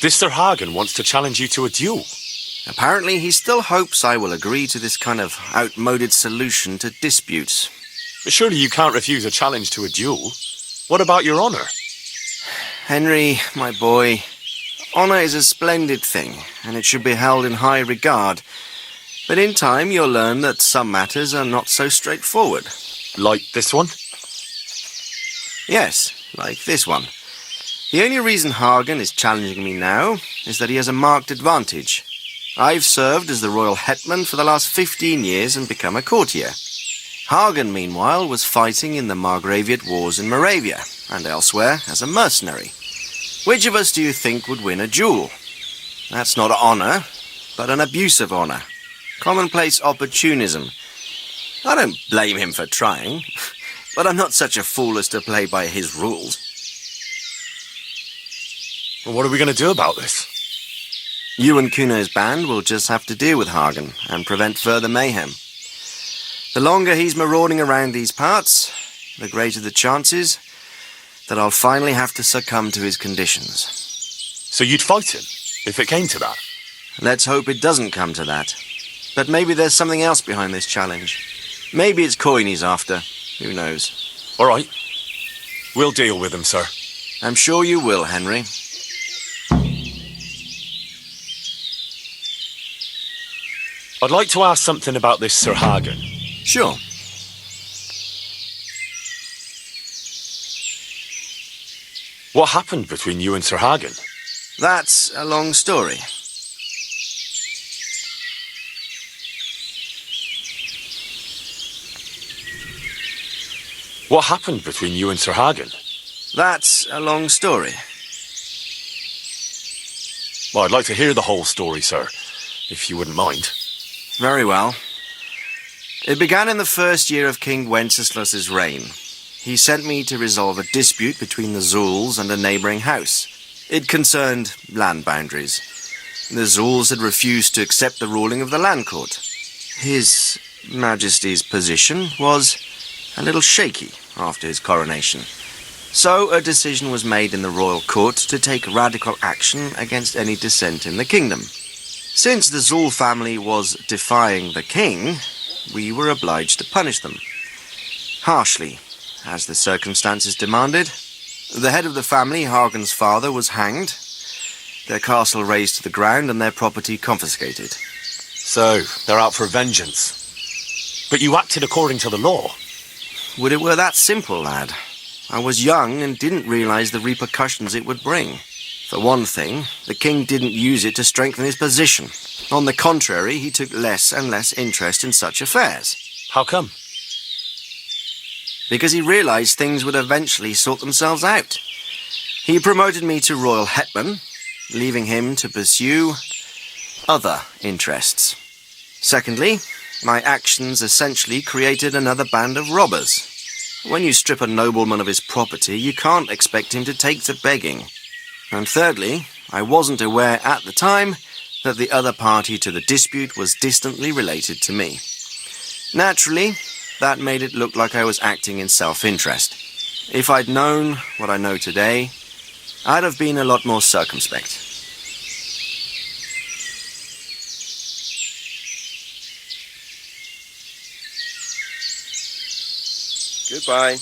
This Sir Hagen wants to challenge you to a duel. Apparently, he still hopes I will agree to this kind of outmoded solution to disputes. But surely you can't refuse a challenge to a duel. What about your honor? Henry, my boy, honor is a splendid thing, and it should be held in high regard. But in time, you'll learn that some matters are not so straightforward. Like this one? Yes, like this one. The only reason Hagen is challenging me now is that he has a marked advantage. I've served as the royal hetman for the last 15 years and become a courtier. Hagen, meanwhile, was fighting in the Margraviate Wars in Moravia and elsewhere as a mercenary. Which of us do you think would win a duel? That's not honor, but an abuse of honor. Commonplace opportunism. I don't blame him for trying, but I'm not such a fool as to play by his rules. Well, what are we going to do about this? You and Kuno's band will just have to deal with Hagen and prevent further mayhem. The longer he's marauding around these parts, the greater the chances that I'll finally have to succumb to his conditions. So you'd fight him, if it came to that? Let's hope it doesn't come to that. But maybe there's something else behind this challenge. Maybe it's coin he's after. Who knows? All right. We'll deal with him, sir. I'm sure you will, Henry. I'd like to ask something about this Sir Hagen. Sure. What happened between you and Sir Hagen? That's a long story. What happened between you and Sir Hagen? That's a long story. Well, I'd like to hear the whole story, sir, if you wouldn't mind. Very well. It began in the first year of King Wenceslas's reign. He sent me to resolve a dispute between the Zuuls and a neighbouring house. It concerned land boundaries. The Zuuls had refused to accept the ruling of the land court. His Majesty's position was a little shaky after his coronation. So a decision was made in the royal court to take radical action against any dissent in the kingdom. Since the Zuul family was defying the king, we were obliged to punish them. Harshly, as the circumstances demanded. The head of the family, Hagen's father, was hanged, their castle razed to the ground and their property confiscated. So, they're out for vengeance. But you acted according to the law. Would it were that simple, lad? I was young and didn't realize the repercussions it would bring. For one thing, the king didn't use it to strengthen his position. On the contrary, he took less and less interest in such affairs. How come? Because he realized things would eventually sort themselves out. He promoted me to royal hetman, leaving him to pursue other interests. Secondly, my actions essentially created another band of robbers. When you strip a nobleman of his property, you can't expect him to take to begging. And thirdly, I wasn't aware at the time that the other party to the dispute was distantly related to me. Naturally, that made it look like I was acting in self-interest. If I'd known what I know today, I'd have been a lot more circumspect. Goodbye.